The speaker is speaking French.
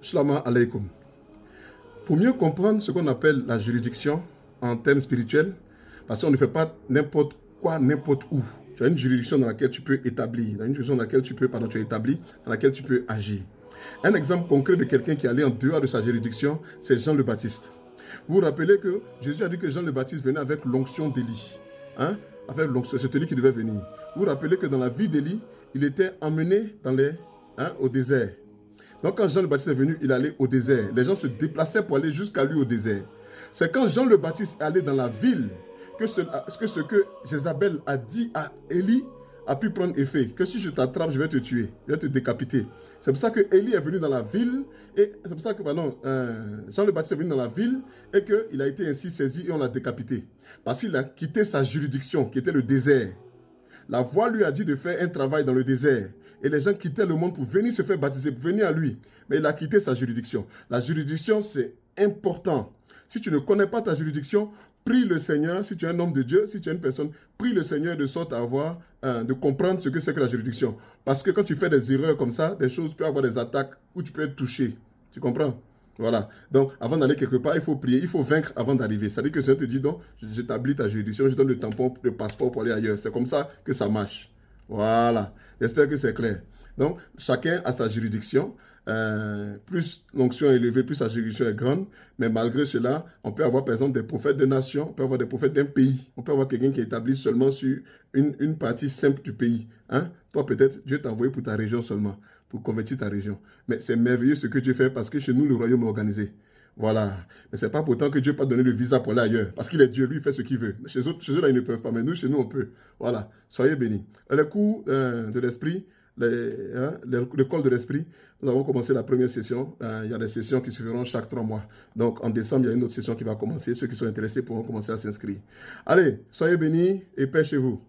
Shalom alaikum. Pour mieux comprendre ce qu'on appelle la juridiction en termes spirituels, parce qu'on ne fait pas n'importe quoi, n'importe où. Tu as une juridiction dans laquelle tu peux établir, une juridiction dans laquelle tu peux, tu as établi, dans laquelle tu peux agir. Un exemple concret de quelqu'un qui allait en dehors de sa juridiction, c'est Jean le Baptiste. Vous vous rappelez que Jésus a dit que Jean le Baptiste venait avec l'onction d'Élie. Hein? Avec l'onction, c'est Élie qui devait venir. Vous vous rappelez que dans la vie d'Élie, il était emmené au désert. Donc quand Jean le Baptiste est venu, il allait au désert. Les gens se déplaçaient pour aller jusqu'à lui au désert. C'est quand Jean le Baptiste est allé dans la ville que ce que Jézabel a dit à Élie a pu prendre effet. Que si je t'attrape, je vais te tuer, je vais te décapiter. C'est pour ça que Élie est venu dans la ville et c'est pour ça que Jean le Baptiste est venu dans la ville et qu'il a été ainsi saisi et on l'a décapité. Parce qu'il a quitté sa juridiction qui était le désert. La voix lui a dit de faire un travail dans le désert. Et les gens quittaient le monde pour venir se faire baptiser, pour venir à lui. Mais il a quitté sa juridiction. La juridiction, c'est important. Si tu ne connais pas ta juridiction, prie le Seigneur. Si tu es un homme de Dieu, si tu es une personne, prie le Seigneur de sorte à de comprendre ce que c'est que la juridiction. Parce que quand tu fais des erreurs comme ça, des choses peuvent avoir des attaques où tu peux être touché. Tu comprends? Voilà. Donc, avant d'aller quelque part, il faut prier, il faut vaincre avant d'arriver. C'est-à-dire que le Seigneur te dit, donc, j'établis ta juridiction, je donne le tampon, le passeport pour aller ailleurs. C'est comme ça que ça marche. Voilà. J'espère que c'est clair. Donc, chacun a sa juridiction. Plus l'onction est élevée, plus sa juridiction est grande. Mais malgré cela, on peut avoir, par exemple, des prophètes de nation, on peut avoir des prophètes d'un pays. On peut avoir quelqu'un qui est établi seulement sur une partie simple du pays. Hein? Toi, peut-être, Dieu t'a envoyé pour ta région seulement, pour convertir ta région. Mais c'est merveilleux ce que Dieu fait parce que chez nous, le royaume est organisé. Voilà. Mais ce n'est pas pourtant que Dieu n'a pas donné le visa pour aller ailleurs. Parce qu'il est Dieu, lui, il fait ce qu'il veut. Chez eux, là, ils ne peuvent pas. Mais nous, chez nous, on peut. Voilà. Soyez bénis. Le cours de l'esprit, l'école de l'esprit, nous avons commencé la première session. Il y a des sessions qui se feront chaque 3 mois. Donc, en décembre, il y a une autre session qui va commencer. Ceux qui sont intéressés pourront commencer à s'inscrire. Allez, soyez bénis et paix chez vous.